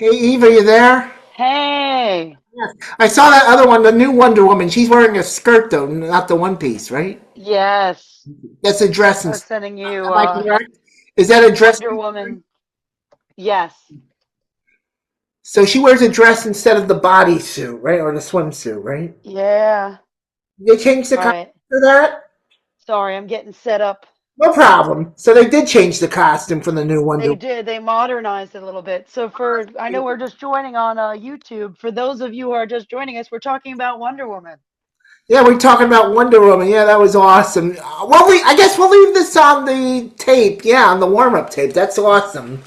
Hey Eve, are you there? Hey, Yes. I saw that other one, the new Wonder Woman. She's wearing a skirt though, not the one piece, right? yes, That's a dress. I was sending you Am I correct? Is that a dress? Wonder Woman. Yes, So she wears a dress instead of the bodysuit, right, or the swimsuit, right? yeah. They changed the All costume right. for that. Sorry, I'm getting set up. No problem. So they did change the costume for the new Wonder. They did. They modernized it a little bit. I know we're just joining on YouTube. For those of you who are just joining us, we're talking about Wonder Woman. Yeah, we're talking about Wonder Woman. Yeah, that was awesome. I guess we'll leave this on the tape. Yeah, on the warm-up tape. That's awesome.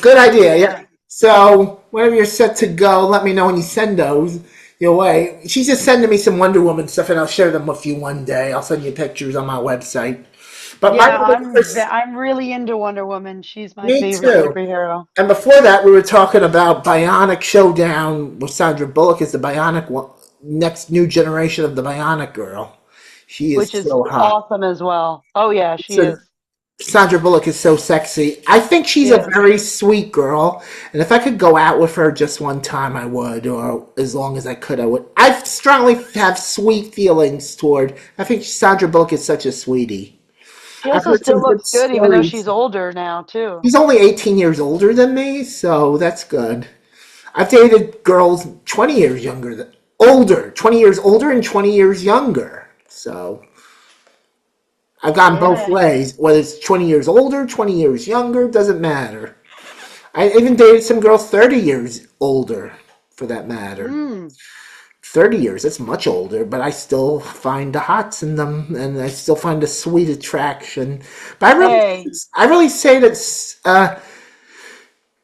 Good idea. Yeah. Yeah. So whenever you're set to go, let me know when you send those your way. She's just sending me some Wonder Woman stuff, and I'll share them with you one day. I'll send you pictures on my website. But my Yeah, Chris, I'm really into Wonder Woman. She's my me favorite too. superhero. And before that, we were talking about Bionic Showdown with Sandra Bullock as the Bionic one, next new generation of the Bionic girl. She is Which is so hot. awesome as well. Oh yeah, she So is. Sandra Bullock is so sexy. I think she's She a is. very sweet girl, and if I could go out with her just one time, I would, or as long as I could, I would. I strongly have sweet feelings toward. I think Sandra Bullock is such a sweetie. She I've also heard some still good looks good, even though stories. she's older now too. She's only 18 years older than me, so that's good. I've dated girls 20 years younger than older, 20 years older and 20 years younger. So I've gone both Yeah. ways. Whether it's 20 years older, 20 years younger, doesn't matter. I even dated some girls 30 years older, for that matter. Mm. 30 years, that's much older, but I still find the hots in them, and I still find a sweet attraction. But Hey. I really say that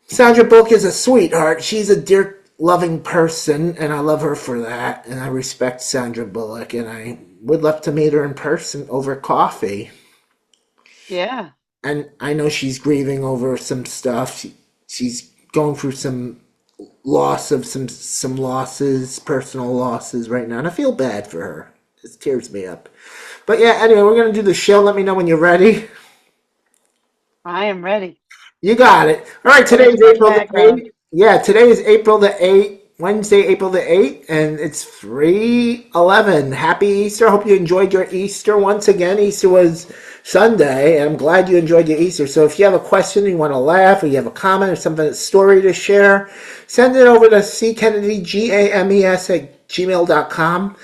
Sandra Bullock is a sweetheart. She's a dear, loving person, and I love her for that. And I respect Sandra Bullock, and I would love to meet her in person over coffee. Yeah. And I know she's grieving over some stuff. She's going through some loss of some losses, personal losses right now, and I feel bad for her. It tears me up. But yeah, anyway, we're gonna do the show. Let me know when you're ready. I am ready. You got it. All right, Put in today's some April the background. 8th. Yeah, today is April the 8th, Wednesday, April the 8th, and it's 3/11. Happy Easter. Hope you enjoyed your Easter once again. Easter was Sunday, and I'm glad you enjoyed your Easter. So if you have a question, you want to laugh, or you have a comment, or something, a story to share, send it over to ckennedygames@gmail.com.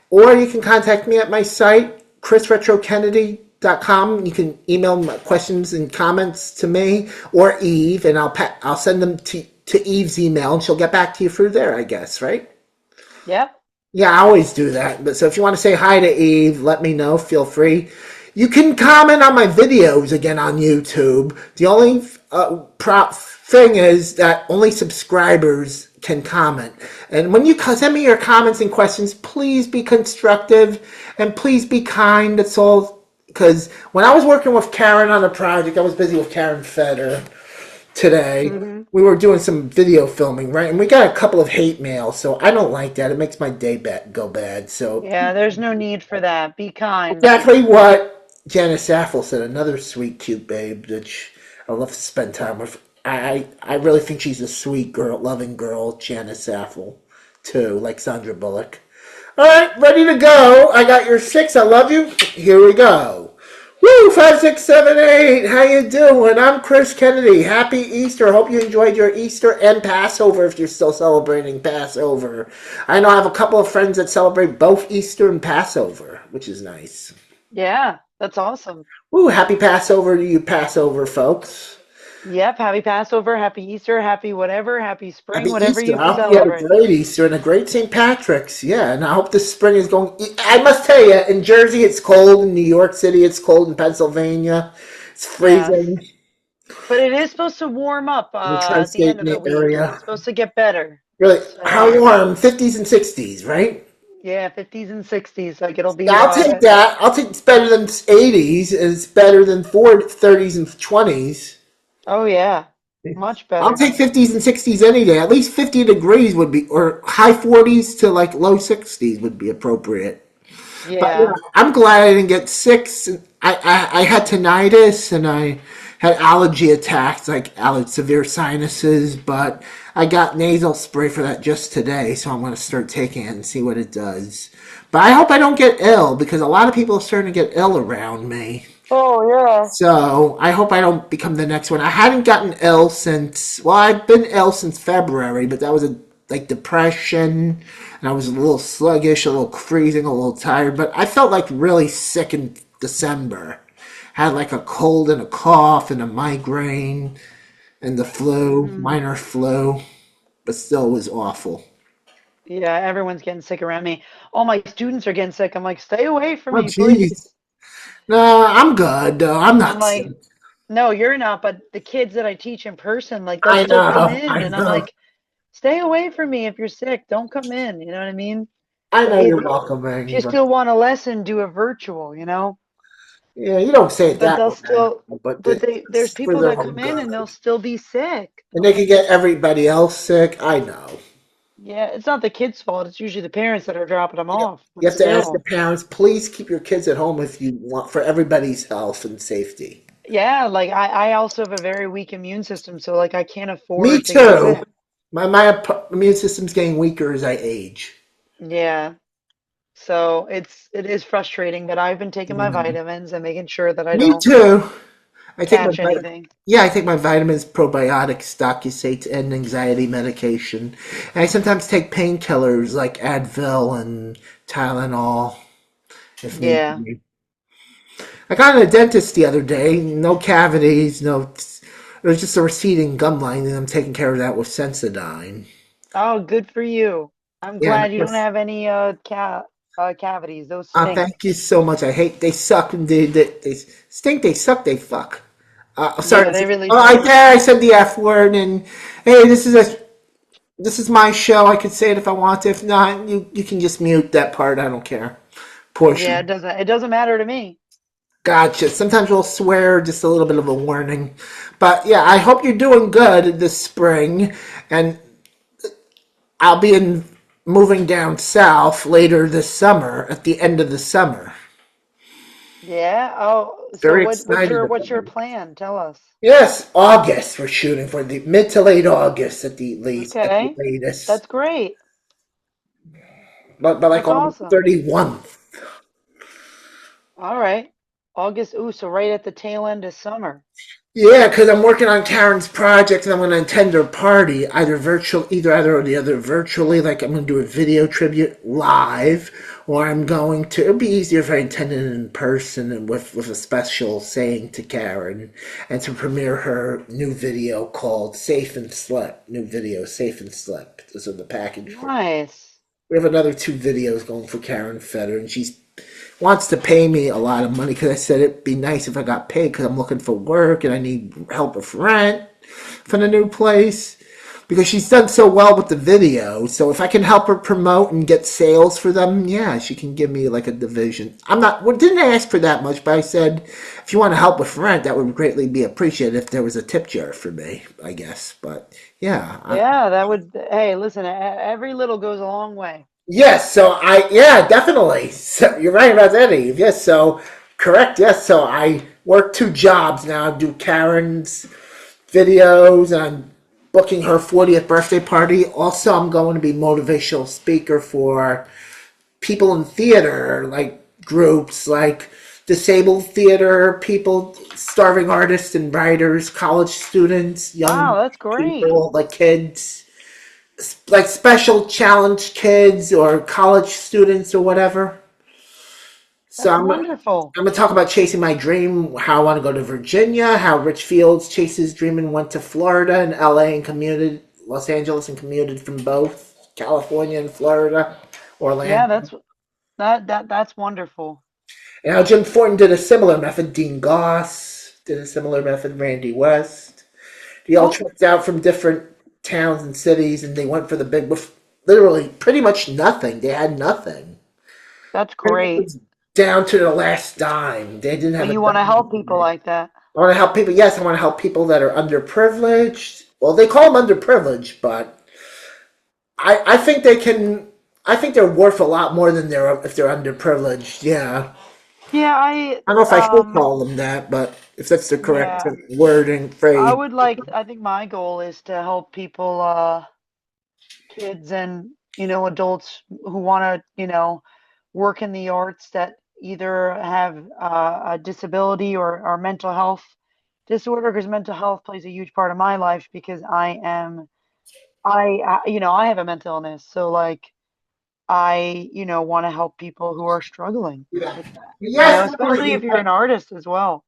Or you can contact me at my site, chrisretrokennedy.com. You can email questions and comments to me or Eve, and I'll send them to Eve's email, and she'll get back to you through there, I guess, right? Yep. Yeah, I always do that. But so if you want to say hi to Eve, let me know. Feel free. You can comment on my videos again on YouTube. The only thing is that only subscribers can comment. And when you send me your comments and questions, please be constructive and please be kind. That's all. Because when I was working with Karen on a project, I was busy with Karen Feder today. Hmm. We were doing some video filming, right? And we got a couple of hate mail, so I don't like that. It makes my day go bad. So Yeah, there's no need for that. Be kind. exactly what Janice Saffel said. Another sweet, cute babe that I love to spend time with. I really think she's a sweet girl, loving girl, Janice Saffel, too, like Sandra Bullock. All right, ready to go. I got your six. I love you. Here we go. Woo! 5, 6, 7, 8. How you doing? I'm Chris Kennedy. Happy Easter. Hope you enjoyed your Easter and Passover if you're still celebrating Passover. I know I have a couple of friends that celebrate both Easter and Passover, which is nice. Yeah, that's awesome. Woo! Happy Passover to you Passover folks. Yep. Happy Passover, happy Easter, happy whatever, happy spring, Happy whatever Easter. you I can hope you had a celebrate. great Easter and a great St. Patrick's. Yeah, and I hope this spring is going. I must tell you, in Jersey it's cold. In New York City it's cold. In Pennsylvania it's Yes. freezing. But it is supposed to warm up In the at the end tri-state of the week. It's area. supposed to get better. Really, how So, warm? 50s and 60s, right? yeah, 50s and 60s. Like it'll Yeah, be I'll take that. I'll take it's better than 80s. And it's better than 30s and 20s. oh yeah, much I'll better. take 50s and 60s any day. At least 50 degrees would be, or high 40s to like low 60s would be appropriate. But yeah, Yeah. I'm glad I didn't get sick. I had tinnitus and I had allergy attacks, like severe sinuses, but I got nasal spray for that just today, so I'm going to start taking it and see what it does. But I hope I don't get ill because a lot of people are starting to get ill around me. Oh yeah. So I hope I don't become the next one. I hadn't gotten ill since, well, I've been ill since February, but that was a like depression, and I was a little sluggish, a little freezing, a little tired. But I felt like really sick in December. Had like a cold and a cough and a migraine and the flu, Hmm. minor flu, but still was awful. Yeah, everyone's getting sick around me. All my students are getting sick. I'm like, stay away from Oh, me, jeez. please. No, I'm good. I'm I'm not sick. like, no, you're not, but the kids that I teach in person, like they'll I still come know. in I and I'm know. like, stay away from me if you're sick. Don't come in. You know what I mean? I know If you're if you welcoming, but still want a lesson, do it virtual. yeah, you don't say it But that they'll way. still, But but there's it's for people their that own come in and they'll good. still be sick. And I'm they could like, get everybody else sick. I know. yeah, it's not the kids' fault. It's usually the parents that are dropping them off. You But have to ask the still, parents, please keep your kids at home if you want for everybody's health and safety. yeah, like I also have a very weak immune system, so like I can't Me afford to get too. sick. My immune system's getting weaker as I age. Yeah. So it is frustrating, but I've been taking my Yeah. vitamins and making sure that I Me don't too. I take my catch anything. yeah, I take my vitamins, probiotics, Docusate, and anxiety medication. And I sometimes take painkillers like Advil and Tylenol if need Yeah. be. I got in a dentist the other day. No cavities, no. It was just a receding gum line, and I'm taking care of that with Sensodyne. Oh, good for you. I'm Yeah, and glad of you don't course, have any cavities. Those thank stink. you so much. I hate they suck and they stink. They suck. They fuck. Sorry. Yeah, they really Oh, I do. there. I said the F word, and hey, this is my show. I could say it if I want to. If not, you can just mute that part. I don't care. Yeah, Portion. it doesn't matter to me. Gotcha. Sometimes we'll swear, just a little bit of a warning. But yeah, I hope you're doing good this spring. And I'll be moving down south later this summer, at the end of the summer. Yeah. Oh, so Very excited what's about your it. plan? Tell us. Yes, August we're shooting for the mid to late August at the least, at the Okay. latest. That's great. But like That's on awesome. 31. All right. August. Ooh, so right at the tail end of summer. Yeah, because I'm working on Karen's project and I'm going to attend her party, either or the other virtually. Like I'm going to do a video tribute live, or I'm going to. It'd be easier if I attended it in person and with a special saying to Karen, and to premiere her new video called "Safe and Slept." New video, "Safe and Slept." This is the package for. Nice. We have another two videos going for Karen Fetter, and she's wants to pay me a lot of money because I said it'd be nice if I got paid because I'm looking for work and I need help with rent for the new place. Because she's done so well with the video, so if I can help her promote and get sales for them, yeah, she can give me like a division. I'm not, well, didn't ask for that much, but I said if you want to help with rent, that would greatly be appreciated if there was a tip jar for me, I guess. But yeah, Yeah, that would. Hey, listen, every little goes a long way. yes, yeah, definitely. So you're right about that, Eve. Yes, so correct. Yes, so I work two jobs now. I do Karen's videos and I'm booking her 40th birthday party. Also, I'm going to be motivational speaker for people in theater, like groups like disabled theater, people, starving artists and writers, college students, young Wow, that's great. people, like kids like special challenge kids or college students or whatever. So That's I'm wonderful. gonna talk about chasing my dream, how I want to go to Virginia, how Rich Fields chased his dream and went to Florida and LA and commuted, Los Angeles and commuted from both California and Florida, Yeah, Orlando. that's wonderful. And how Jim Thornton did a similar method, Dean Goss did a similar method, Randy West. They all Oh, tricked out from different towns and cities and they went for the big, with literally pretty much nothing. They had nothing. that's It great. was down to the last dime. They didn't But have a you want to help dime. people like that. I want to help people. Yes, I want to help people that are underprivileged. Well, they call them underprivileged, but I think they can. I think they're worth a lot more than they're if they're underprivileged. Yeah, Yeah, I don't know if I should call them that, but if that's the correct Yeah. wording I phrase. would like, I think my goal is to help people, kids and, adults who want to, work in the arts that either have a disability or mental health disorder, because mental health plays a huge part of my life because I have a mental illness. So like, I, want to help people who are struggling Yeah. with that, Yes, especially if you're an artist as well.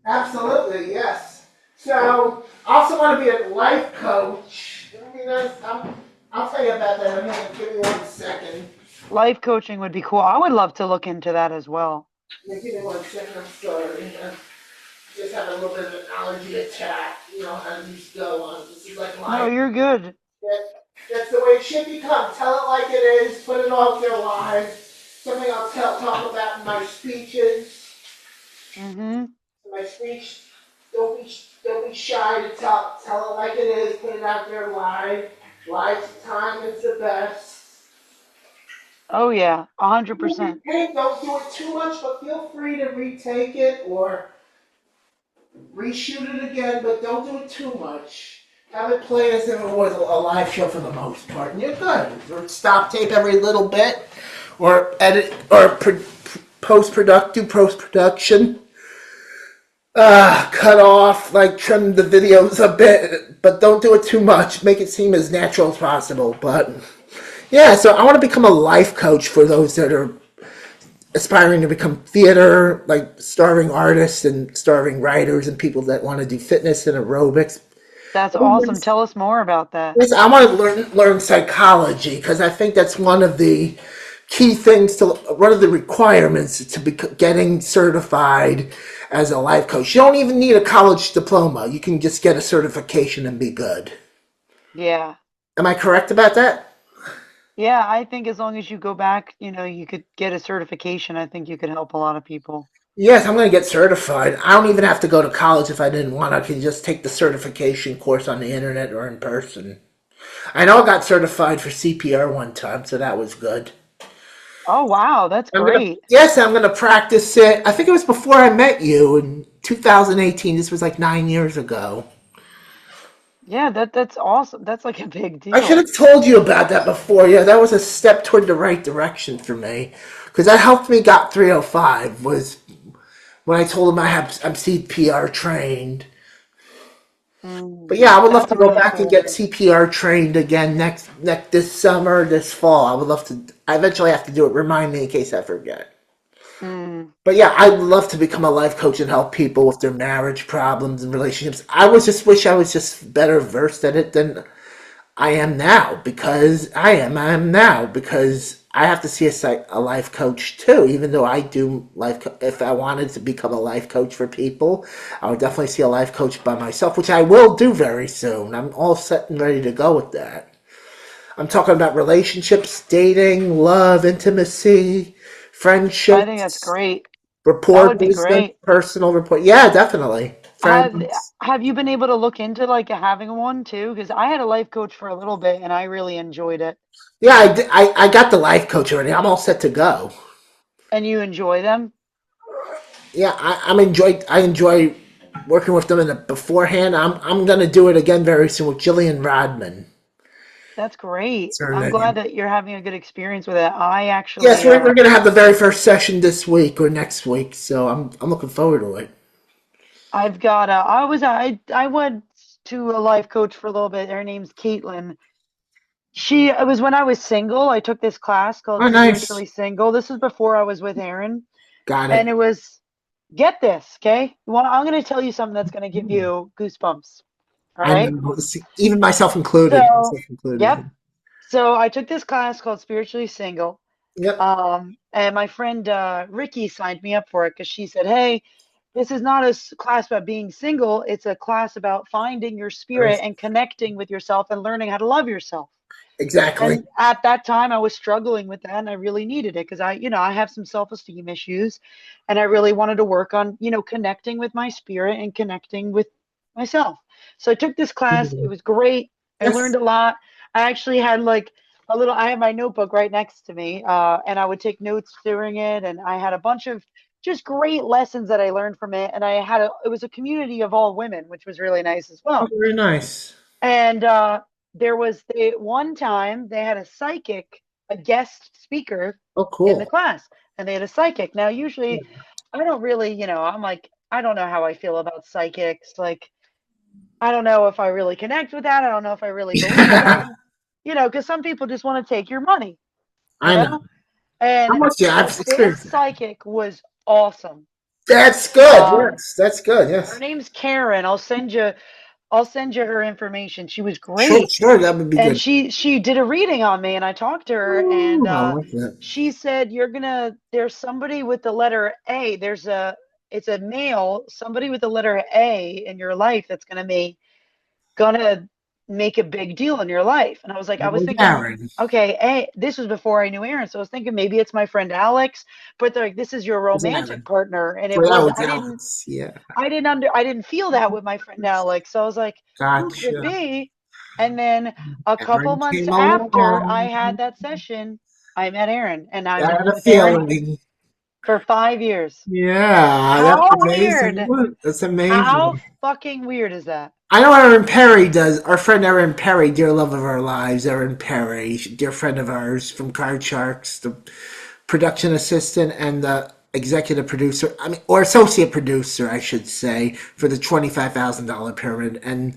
absolutely, yes. So, I also want to be a life coach. I mean, I'll tell you about that in a minute. Give me 1 second. Life coaching would be cool. I would love to look into that as well. Yeah, give me 1 second. I'm sorry. Just had a little bit of an allergy attack. You know how these go on. This is like No, life. you're good. That, that's the way it should become. Tell it like it is. Put it all in their lives. Something I'll talk about in my speeches. Mm-hmm. My speech. Don't be shy to tell it like it is. Put it out there live. Life's time is the best. Oh yeah, 100%. Hey, don't do it too much, but feel free to retake it or reshoot it again, but don't do it too much. Have it play as if it was a live show for the most part, and you're good. Or stop tape every little bit, or edit, or do post production. Cut off, like trim the videos a bit, but don't do it too much. Make it seem as natural as possible. But yeah, so I want to become a life coach for those that are aspiring to become theater, like starving artists and starving writers and people that want to do fitness and aerobics. That's awesome. Tell us more about that. Yes, I want to learn psychology because I think that's one of the key things to one of the requirements to be getting certified as a life coach. You don't even need a college diploma. You can just get a certification and be good. Yeah. Am I correct about that? Yeah, I think as long as you go back, you could get a certification. I think you could help a lot of people. Yes, I'm going to get certified. I don't even have to go to college if I didn't want. I can just take the certification course on the internet or in person. I know I got certified for CPR one time, so that was good. Oh, wow, that's great. I'm gonna practice it. I think it was before I met you in 2018. This was like 9 years ago. Yeah, that's awesome. That's like a big I should deal. have told you about that before. Yeah, that was a step toward the right direction for me because that helped me got 305. Was when I told him I'm CPR trained. But Mm, yeah, I would love that's to go really back and cool. get CPR trained again next this summer, this fall. I would love to. I eventually have to do it. Remind me in case I forget. Mm, But yeah, I'd love to become a life coach and help people with their marriage problems and relationships. I was just wish I was just better versed at it than I am now because I am now because I have to see a life coach too. Even though I do if I wanted to become a life coach for people, I would definitely see a life coach by myself, which I will do very soon. I'm all set and ready to go with that. I'm talking about relationships, dating, love, intimacy, I think that's friendships, great. That rapport would be business, great. personal rapport. Yeah, definitely. Have Friends. have you been able to look into like having one too? Because I had a life coach for a little bit and I really enjoyed it. Yeah, I got the life coach already. I'm all set to go. And you enjoy them? Yeah, I enjoy working with them in the beforehand. I'm gonna do it again very soon with Jillian Rodman. That's great. That's her I'm glad name. that you're having a good experience with it. I Yes, actually, we're gonna have the very first session this week or next week, so I'm looking forward to it. I've got I went to a life coach for a little bit. Her name's Caitlin. It was when I was single. I took this class Oh, called nice. Spiritually Single. This was before I was with Aaron. Got And it. it was, get this, okay? I'm going to tell you something that's going to give you goosebumps. All I right. know. Even myself included. So, Myself included. yep. So I took this class called Spiritually Single. Yep. And my friend Ricky signed me up for it because she said, "Hey, this is not a class about being single. It's a class about finding your spirit and connecting with yourself and learning how to love yourself." Exactly. And at that time, I was struggling with that, and I really needed it because I have some self-esteem issues, and I really wanted to work on, connecting with my spirit and connecting with myself. So I took this class. It was great. I learned Yes. a lot. I actually had like I have my notebook right next to me, and I would take notes during it, and I had a bunch of just great lessons that I learned from it. And it was a community of all women, which was really nice as Oh, well. very nice. And there was one time they had a psychic, a guest speaker Oh, in the cool. class, and they had a psychic. Now, usually, I don't really, I'm like, I don't know how I feel about psychics. Like, I don't know if I really connect with that. I don't know if I really believe in it, because some people just want to take your money, you I know. know? How And much? Yeah, I've but this experienced that. psychic was awesome. That's good. Um, Yes, that's good. her Yes. name's Karen. I'll send you her information. She was Sure, great. sure. That would be And good. she did a reading on me, and I talked to her, and Ooh, I like that. she said, there's somebody with the letter A. It's a male, somebody with the letter A in your life that's gonna make a big deal in your life. And I That was was thinking, Aaron. okay, this was before I knew Aaron, so I was thinking maybe it's my friend Alex, but they're like, this is your That was romantic Aaron. partner, and it Well, that was. was Alex. Yeah. I didn't feel that with my friend Alex, so I was like, who could it Gotcha. be? And then a couple Aaron months came after I along. had that session, I met Aaron, and I I've been had a with Aaron feeling. for 5 years. Yeah, that's How amazing. weird! That's How amazing. fucking weird is that? I know Erin Perry does. Our friend Erin Perry, dear love of our lives, Erin Perry, dear friend of ours from Card Sharks, the production assistant and the executive producer. I mean, or associate producer, I should say, for the $25,000 pyramid. And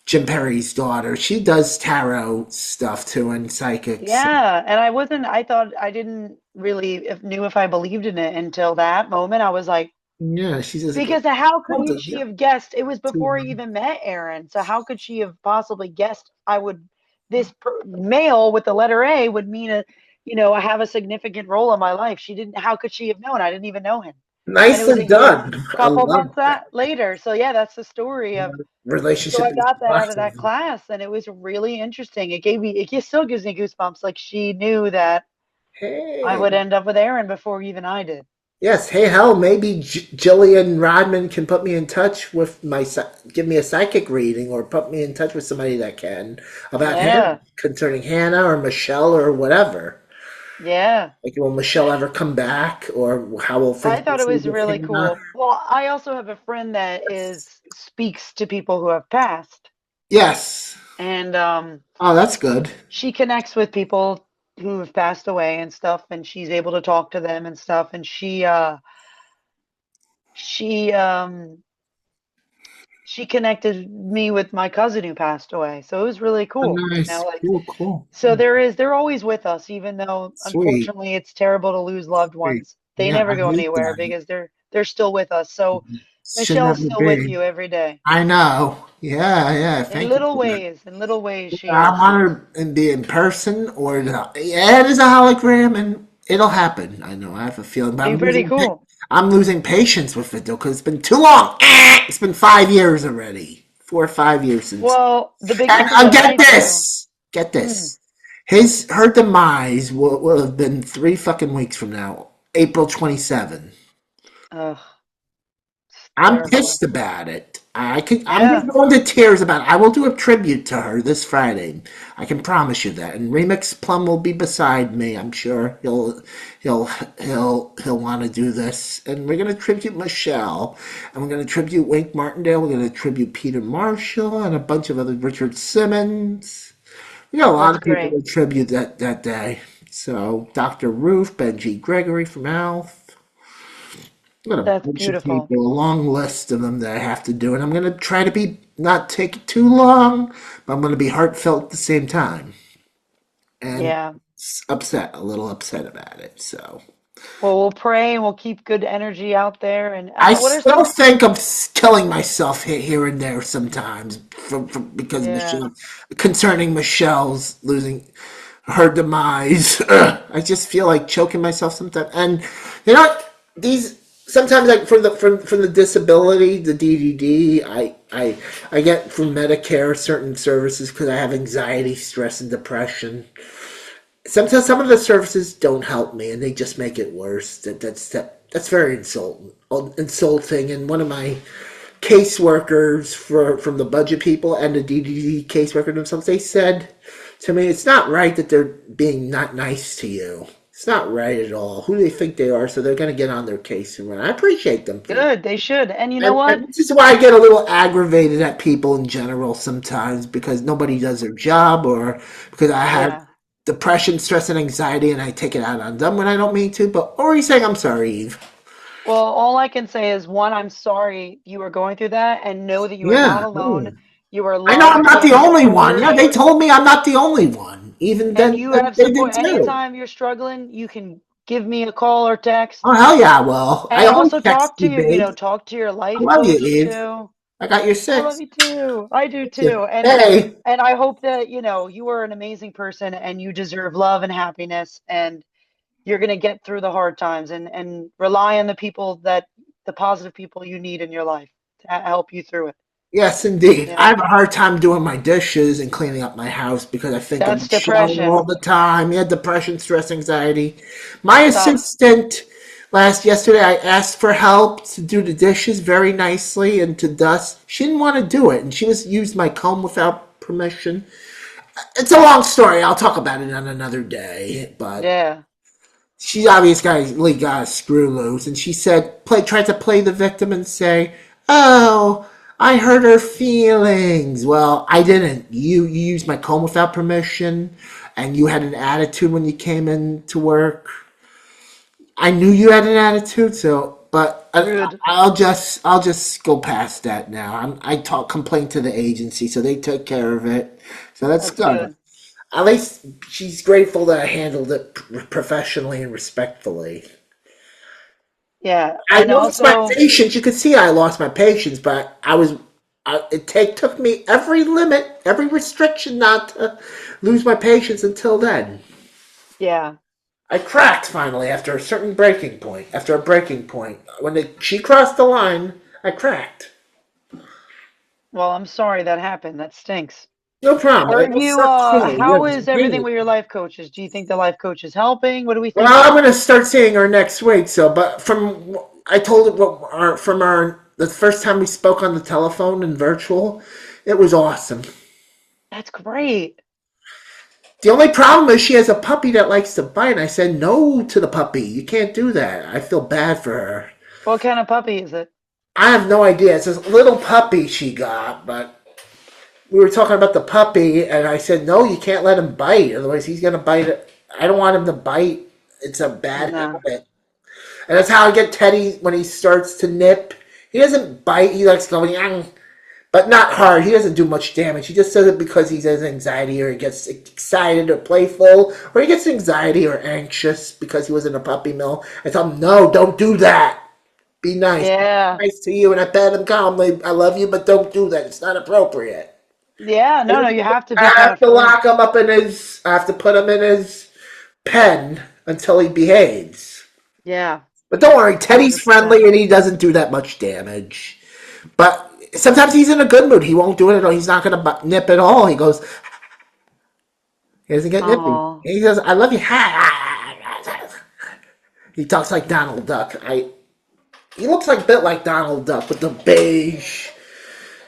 Jim Perry's daughter, she does tarot stuff too and psychics. Yeah, and I thought I didn't really knew if I believed in it until that moment. I was like, Yeah, she does a good. because how could Well done. she Yeah. have guessed? It was before I even met Aaron. So how could she have possibly guessed male with the letter A would mean I have a significant role in my life? She didn't. How could she have known? I didn't even know him, and it was Nicely a year, done. I couple love months that. later. So yeah, that's the story of. So Relationship I is got that out of that awesome. class, and it was really interesting. It still gives me goosebumps. Like she knew that I Hey. would end up with Aaron before even I did. Yes. Hey, hell, maybe Jillian Rodman can put me in touch with give me a psychic reading or put me in touch with somebody that can about him Yeah, concerning Hannah or Michelle or whatever. yeah. Like, will Michelle ever come back or how will things I thought it proceed was with really Hannah? cool. Well, I also have a friend that is speaks to people who have passed, Yes. and Oh, that's good. she connects with people who have passed away and stuff, and she's able to talk to them and stuff. And she connected me with my cousin who passed away, so it was really Oh, cool. nice. Like Cool, cool. so they're always with us, even though Sweet. unfortunately it's terrible to lose loved Sweet. ones. They Yeah, never I go hate anywhere that. because they're still with us. So Should Michelle's never still with be. you every day. I know. Yeah, yeah. Thank you for that. In little ways she I is. want her to be in person or yeah, it is a hologram and it'll happen. I know. I have a feeling, but Be pretty cool. I'm losing patience with it though because it's been too long. It's been 5 years already, 4 or 5 years since. Well, the And biggest thing that get I do, this, get mm, this. Her demise will have been 3 fucking weeks from now, April 27th. ugh, it's I'm terrible. pissed about it. I'm Yeah, gonna go into tears about it. I will do a tribute to her this Friday. I can promise you that. And Remix Plum will be beside me. I'm sure he'll he'll want to do this. And we're gonna tribute Michelle, and we're gonna tribute Wink Martindale. We're gonna tribute Peter Marshall and a bunch of other Richard Simmons. We got a lot that's of people great. to tribute that day. So Dr. Roof, Benji Gregory from Alf. I got a That's bunch of beautiful. people, a long list of them that I have to do, and I'm gonna try to be not take it too long, but I'm gonna be heartfelt at the same time and Yeah. upset, a little upset about it. So Well, we'll pray and we'll keep good energy out there. And I what are still some? think I'm killing myself here and there sometimes because Yeah, Michelle, concerning Michelle's losing her demise. Ugh, I just feel like choking myself sometimes. And you know these sometimes like from the disability, the DDD, I get from Medicare certain services because I have anxiety, stress, and depression. Sometimes some of the services don't help me, and they just make it worse. That's very insulting. And one of my caseworkers from the budget people and the DDD caseworker themselves, they said to me, it's not right that they're being not nice to you. It's not right at all. Who do they think they are? So they're going to get on their case and run. I appreciate them for that. Good, they should. And you know what? And this is why I get a little aggravated at people in general sometimes because nobody does their job or because I have Yeah. depression, stress, and anxiety and I take it out on them when I don't mean to. But or are you saying I'm sorry, Eve? Well, all I can say is one, I'm sorry you are going through that, and know that you are not Yeah. alone. You are I know I'm loved, not the cared only one. for, Yeah, they told me I'm not the only one. Even and then, you have they did support. too. Anytime you're struggling, you can give me a call or text. Oh, hell yeah, well, I And always also text talk to you, your, you babe. know, talk to your I life love you, coach Eve. too. I got your I love six. you too. I do Thank too. you. Hey, And I hope that, you are an amazing person and you deserve love and happiness and you're going to get through the hard times and rely on the positive people you need in your life to help you through it. yes, indeed. You I have know, a hard time doing my dishes and cleaning up my house because I think of that's the show all depression. the time. Yeah, depression, stress, anxiety. My Tough. assistant yesterday, I asked for help to do the dishes very nicely and to dust. She didn't want to do it, and she was used my comb without permission. It's a long story. I'll talk about it on another day, but Yeah. she obviously got a screw loose, and she said, tried to play the victim and say, "Oh, I hurt her feelings." Well, I didn't. You used my comb without permission, and you had an attitude when you came in to work. I knew you had an attitude, so but Rude. I'll just go past that now. I complained to the agency, so they took care of it. So that's That's good. good. At least she's grateful that I handled it professionally and respectfully. Yeah. I And lost my also, patience. You could see I lost my patience, but took me every limit, every restriction not to lose my patience until then. yeah. I cracked finally after a certain breaking point. After a breaking point, when she crossed the line, I cracked. Well, I'm sorry that happened. That stinks. No problem. Are It you, sucked too. Yeah, how it was is everything with your life coaches? Do you think the life coach is helping? What are we well, I'm thinking? gonna start seeing her next week. So, but from I told it from our the first time we spoke on the telephone and virtual, it was awesome. That's great. The only problem is she has a puppy that likes to bite. And I said no to the puppy. You can't do that. I feel bad for her. What kind of puppy is it? I have no idea. It's this little puppy she got, but we were talking about the puppy, and I said no, you can't let him bite. Otherwise, he's gonna bite it. I don't want him to bite. It's a bad No. habit. And that's how I get Teddy when he starts to nip. He doesn't bite. He likes going, yang, but not hard. He doesn't do much damage. He just does it because he has anxiety or he gets excited or playful or he gets anxiety or anxious because he was in a puppy mill. I tell him, no, don't do that. Be nice. Yeah. Nice to you. And I pet him calmly. I love you, but don't do that. It's not appropriate. Yeah. And No, no, you have to I be kind have of to firm. lock him up in his, I have to put him in his pen until he behaves. Yeah. But don't worry, Teddy's 100%. friendly and he doesn't do that much damage. But sometimes he's in a good mood. He won't do it at all. He's not going to nip at all. He goes, he doesn't get nippy. Oh, He goes, I love you. He talks like Donald Duck. He looks like a bit like Donald Duck with the beige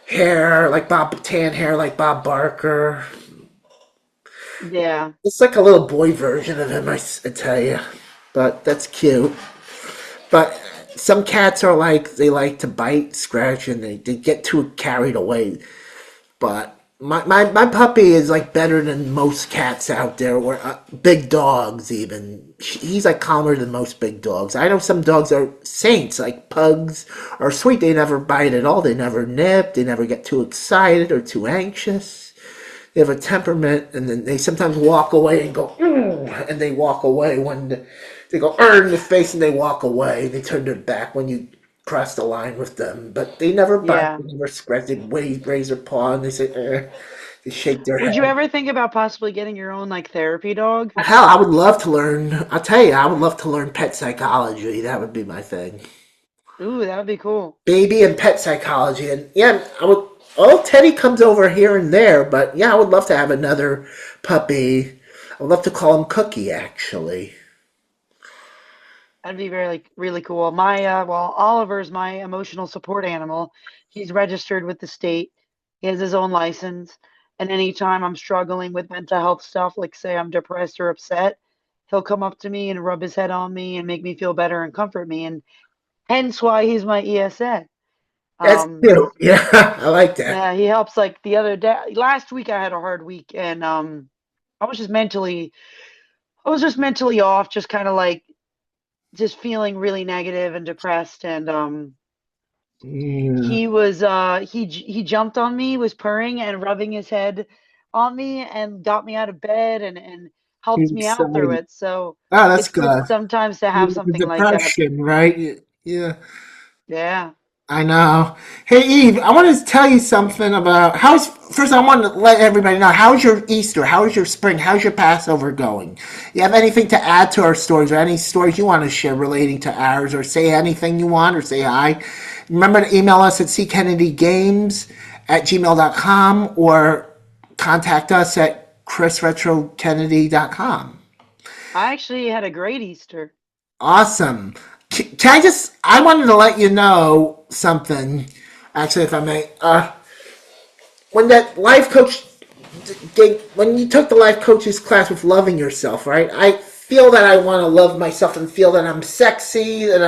hair, like tan hair, like Bob Barker. yeah. It's like a little boy version of him, I tell you. But that's cute. But some cats are like, they like to bite, scratch, and they get too carried away. But my puppy is like better than most cats out there, or big dogs even. He's like calmer than most big dogs. I know some dogs are saints, like pugs are sweet. They never bite at all. They never nip. They never get too excited or too anxious. They have a temperament, and then they sometimes walk away and go, and they walk away they go, in the face, and they walk away. They turn their back when you cross the line with them, but they never bite, Yeah. they never scratch, they raise their paw, and they say, they shake their Would you head. ever think about possibly getting your own like therapy dog? Hell, I would love to learn. I'll tell you, I would love to learn pet psychology. That would be my thing. Ooh, that would be cool. Baby and pet psychology, and yeah, I would. Oh, Teddy comes over here and there, but yeah, I would love to have another puppy. I would love to call him Cookie, actually. That'd be really, really cool. Well, Oliver's my emotional support animal. He's registered with the state. He has his own license. And anytime I'm struggling with mental health stuff, like say I'm depressed or upset, he'll come up to me and rub his head on me and make me feel better and comfort me, and hence why he's my ESA. That's Um, cute. Yeah, I like that. yeah, he helps. Like the other day, last week I had a hard week, and I was just mentally, I was just mentally off, just kind of like just feeling really negative and depressed, and Yeah, he jumped on me, was purring and rubbing his head on me and got me out of bed and you helped me out through excited. it. So Oh, that's it's good good. sometimes to have You have something like that. depression, right? Yeah. Yeah. I know. Hey Eve, I want to tell you something about how's first I want to let everybody know how's your Easter, how's your spring, how's your Passover going? You have anything to add to our stories or any stories you want to share relating to ours or say anything you want or say hi? Remember to email us at ckennedygames@gmail.com or contact us at chrisretrokennedy.com. I actually had a great Easter. Awesome. Can I just? I wanted to let you know something. Actually, if I may, when that life coach, when you took the life coach's class with loving yourself, right? I feel that I want to love myself and feel that I'm sexy, that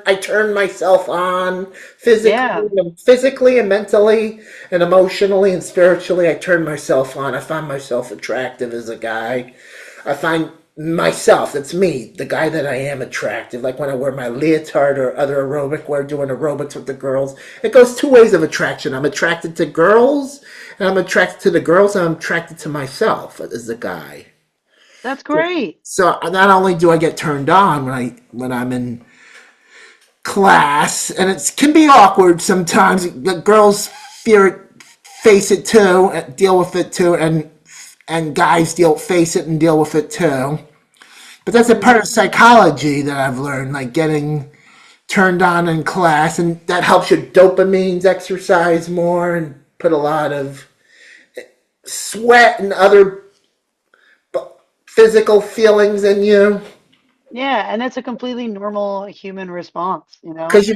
I turn myself on Yeah. physically and mentally and emotionally and spiritually. I turn myself on. I find myself attractive as a guy. I find myself, that's me, the guy that I am attractive. Like when I wear my leotard or other aerobic wear, doing aerobics with the girls. It goes two ways of attraction. I'm attracted to girls, and I'm attracted to the girls, and I'm attracted to myself as a guy. That's great. So not only do I get turned on when I'm in class, and it can be awkward sometimes. The girls fear it, face it too, deal with it too, and guys face it and deal with it too. But that's a part Hmm. of psychology that I've learned, like getting turned on in class, and that helps your dopamines exercise more and put a lot of sweat and other physical feelings in you. Yeah, and that's a completely normal human response, you know? Because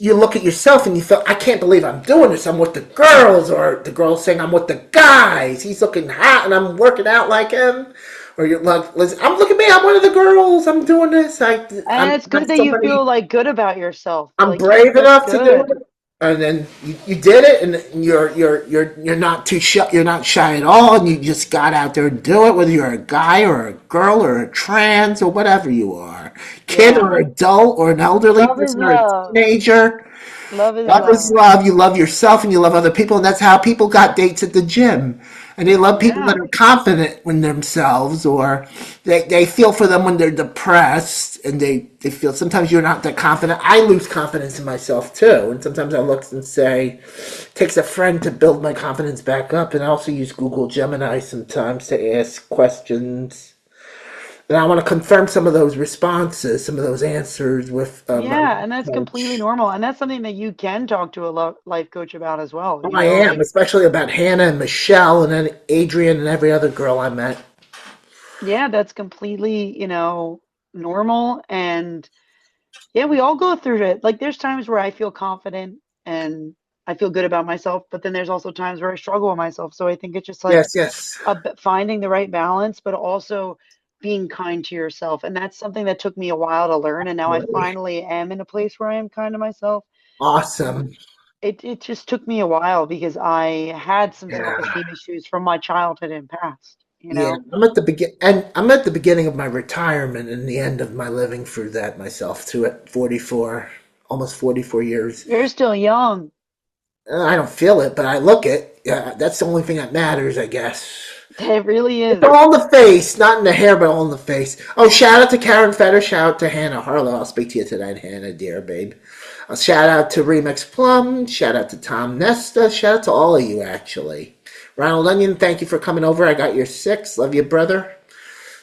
you look at yourself and you feel, I can't believe I'm doing this. I'm with the girls, or the girls saying I'm with the guys. He's looking hot and I'm working out like him. Or you're like, listen, I'm look at me. I'm one of the girls. I'm doing this. And it's good I'm that you feel somebody. like good about yourself. I'm Like you brave that's enough to do good. it, and then you did it, and you're not too shy. You're not shy at all, and you just got out there and do it. Whether you're a guy or a girl or a trans or whatever you are, kid Yeah. or adult or an elderly Love is person or a love. teenager. Love is Love is love. love. You love yourself and you love other people, and that's how people got dates at the gym. And they love people that Yeah. are confident in themselves, or they feel for them when they're depressed, and they feel sometimes you're not that confident. I lose confidence in myself too, and sometimes I look and say, it takes a friend to build my confidence back up. And I also use Google Gemini sometimes to ask questions. And I want to confirm some of those responses, some of those answers with my Yeah, and that's completely coach. normal. And that's something that you can talk to a life coach about as well. Oh, You I know, am, like, especially about Hannah and Michelle and then Adrian and every other girl I met. yeah, that's completely, normal. And yeah, we all go through it. Like, there's times where I feel confident and I feel good about myself, but then there's also times where I struggle with myself. So I think it's just like Yes, yes. finding the right balance, but also being kind to yourself. And that's something that took me a while to learn. And now I Really. finally am in a place where I am kind to myself. Awesome. It just took me a while because I had some Yeah. self-esteem issues from my childhood and past, you Yeah. know? I'm at the beginning of my retirement and the end of my living through that myself too at 44, almost 44 years. You're still young. I don't feel it, but I look it. Yeah, that's the only thing that matters, I guess. It really It's is. all in the face, not in the hair, but all in the face. Oh, shout out to Karen Fetter. Shout out to Hannah Harlow. I'll speak to you tonight, Hannah, dear babe. A shout out to Remix Plum. Shout out to Tom Nesta. Shout out to all of you, actually. Ronald Onion, thank you for coming over. I got your six. Love you, brother.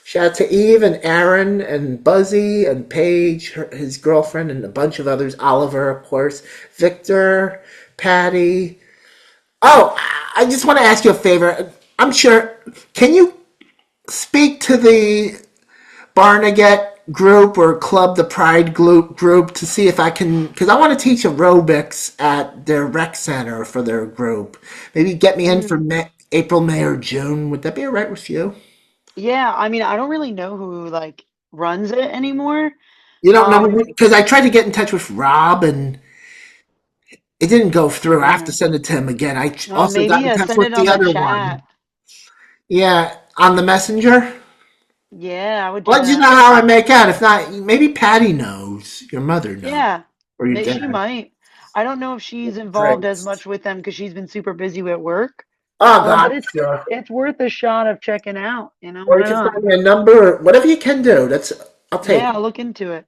Shout out to Eve and Aaron and Buzzy and Paige, his girlfriend, and a bunch of others. Oliver, of course. Victor, Patty. Oh, I just want to ask you a favor. I'm sure. Can you speak to the Barnegat group or club, the Pride group, to see if I can, because I want to teach aerobics at their rec center for their group. Maybe get me in for Mm. April, May, or June. Would that be all right with you? Yeah, I mean, I don't really know who like runs it anymore. You don't know, Um, because I tried to get in touch with Rob and it didn't go through. I have to yeah. send it to him again. I Oh, also got maybe in touch send with it the on the other one. chat. Yeah, on the messenger. Yeah, I would I'll do let you know that. how I make out. If not, maybe Patty knows. Your mother knows. Yeah, Or your she dad. might. I don't know if she's involved as Great. much with them because she's been super busy with work. Oh, But God, sure. it's worth a shot of checking out, Or you why can not? find me a number, whatever you can do. I'll take Yeah, it. I'll look into it.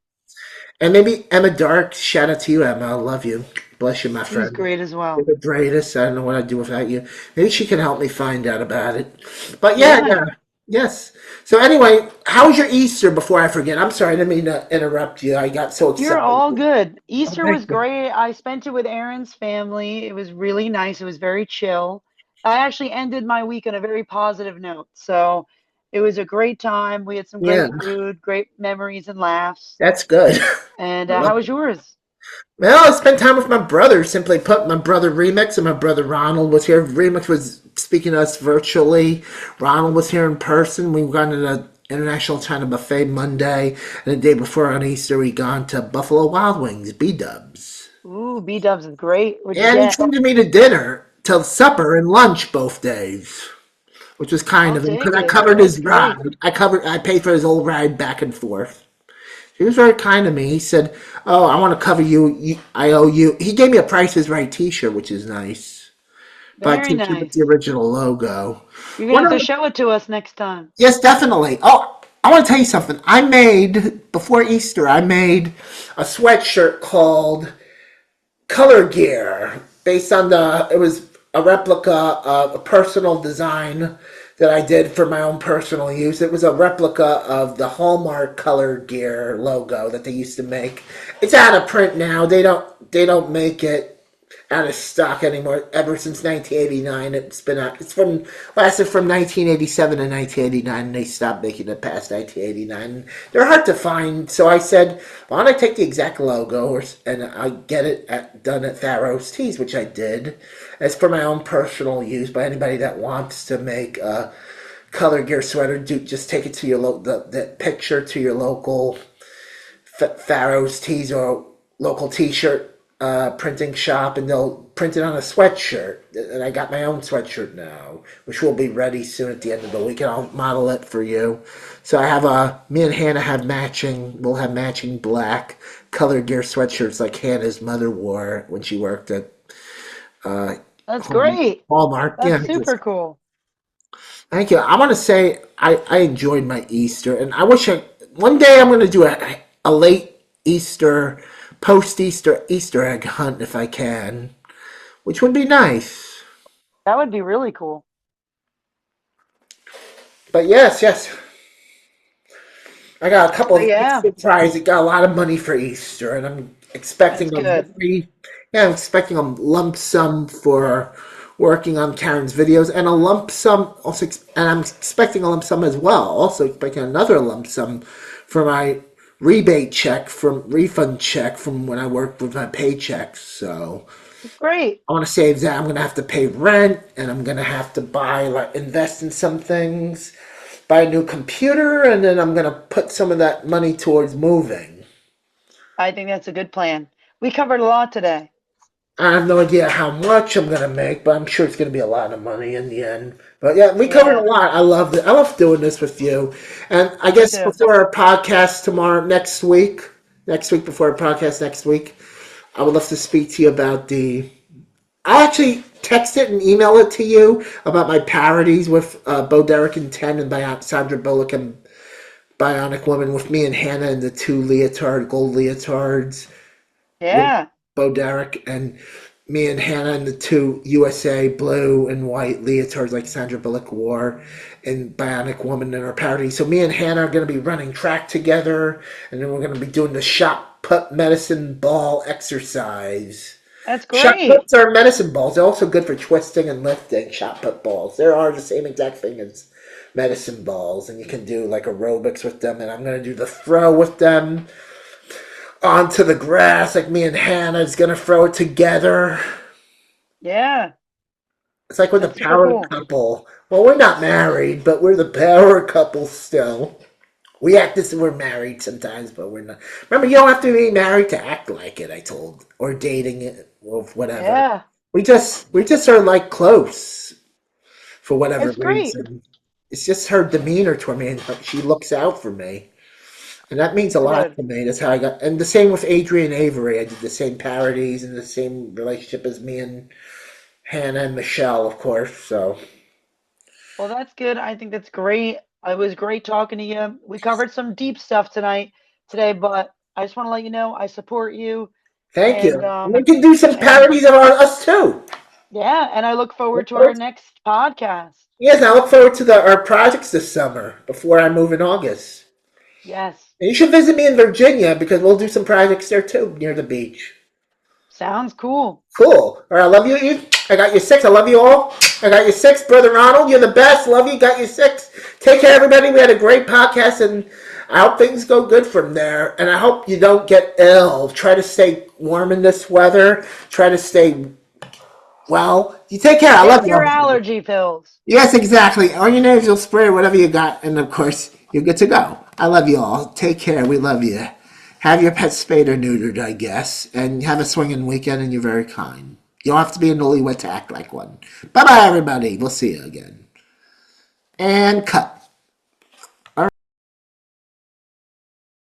And maybe Emma Dark. Shout out to you, Emma. I love you. Bless you, my She's friend. great as You're well. the greatest. I don't know what I'd do without you. Maybe she can help me find out about it. But yeah, Yeah, yeah. Yes. So anyway, how was your Easter before I forget? I'm sorry, I didn't mean to interrupt you. I got so you're excited. all good. Oh, Easter thank was you. great. I spent it with Aaron's family. It was really nice. It was very chill. I actually ended my week on a very positive note. So it was a great time. We had some Yeah, great food, great memories and laughs. that's good. And I how love was it. yours? Well, I spent time with my brother. Simply put, my brother Remix and my brother Ronald was here. Remix was speaking to us virtually. Ronald was here in person. We went to the International China Buffet Monday, and the day before on Easter, we gone to Buffalo Wild Wings, B Dubs. Ooh, B Dubs is great. What'd you And he get? treated me to dinner, till supper and lunch both days, which was kind I'll of him because take I it. covered That's his great. ride. I paid for his old ride back and forth. He was very kind to me. He said, "Oh, I want to cover you. I owe you." He gave me a Price is Right T-shirt, which is nice. But Very T-shirt with the nice. original logo. You're gonna One have of to the, show it to us next time. yes, definitely. Oh, I want to tell you something. I made before Easter. I made a sweatshirt called Color Gear, based on the. It was a replica of a personal design that I did for my own personal use. It was a replica of the Hallmark Color Gear logo that they used to make. It's out of print now. They don't make it out of stock anymore. Ever since 1989, it's been out. It's from lasted from 1987 to 1989, and they stopped making it past 1989. They're hard to find, so I said, "Why don't I take the exact logo and I get it done at Tharos Tees," which I did. As for my own personal use, by anybody that wants to make a color gear sweater, just take it to the picture to your local Pharaoh's Tees or local T-shirt printing shop, and they'll print it on a sweatshirt. And I got my own sweatshirt now, which will be ready soon at the end of the week, and I'll model it for you. So I have me and Hannah have matching. We'll have matching black color gear sweatshirts like Hannah's mother wore when she worked at uh, That's great. Hallmark. Yeah, That's super cool. thank you. I want to say I enjoyed my Easter, and I wish one day I'm going to do a late Easter, post Easter egg hunt if I can, which would be nice. That would be really cool. But yes, yes, I got a couple But of yeah, Easter prizes. Got a lot of money for Easter, and I'm expecting that's a good. I'm expecting a lump sum for working on Karen's videos, and a lump sum also, and I'm expecting a lump sum as well. Also expecting another lump sum for my refund check from when I worked with my paychecks. So That's great. I want to save that. I'm gonna have to pay rent, and I'm gonna have to invest in some things, buy a new computer, and then I'm gonna put some of that money towards moving. I think that's a good plan. We covered a lot today. I have no idea how much I'm gonna make, but I'm sure it's gonna be a lot of money in the end. But yeah, we covered a Yeah, lot. I love it. I love doing this with you. And I me guess too. before our podcast next week before our podcast next week, I would love to speak to you about the. I actually text it and email it to you about my parodies with Bo Derek and Ten and Sandra Bullock and Bionic Woman with me and Hannah and the two gold leotards with Yeah, Bo Derek and me and Hannah and the two USA blue and white leotards like Sandra Bullock wore and Bionic Woman in our parody. So me and Hannah are going to be running track together, and then we're going to be doing the shot put medicine ball exercise. that's Shot great. puts are medicine balls. They're also good for twisting and lifting. Shot put balls. They are the same exact thing as medicine balls, and you can do like aerobics with them. And I'm gonna do the throw with them onto the grass, like me and Hannah's gonna throw it together. Yeah, It's like we're the That's super power cool. couple. Well, we're not married, but we're the power couple still. We act as if we're married sometimes, but we're not. Remember, you don't have to be married to act like it. I told, or dating it, or whatever. Yeah, We just are like close for whatever it's great. reason. It's just her demeanor toward me, and she looks out for me, and that means a lot Good. to me. That's how I got. And the same with Adrian Avery. I did the same parodies and the same relationship as me and Hannah and Michelle, of course. So Well, that's good. I think that's great. It was great talking to you. We covered some deep stuff today, but I just want to let you know I support you, thank and you. And we can do some parodies of us too. yeah, and I look forward to our next podcast. Yes, I look forward to our projects this summer before I move in August. Yes, And you should visit me in Virginia because we'll do some projects there too, near the beach. sounds cool. Cool. All right, I love you, Eve. I got your six. I love you all. I got your six, brother Ronald. You're the best. Love you. Got your six. Take care, everybody. We had a great podcast, and I hope things go good from there. And I hope you don't get ill. Try to stay warm in this weather. Try to stay well. You take care. I love Take you, your everybody. allergy pills. Yes, exactly. On your nasal spray or whatever you got, and of course, you're good to go. I love you all. Take care. We love you. Have your pet spayed or neutered, I guess, and have a swinging weekend, and you're very kind. You don't have to be a newlywed to act like one. Bye bye, everybody. We'll see you again. And cut.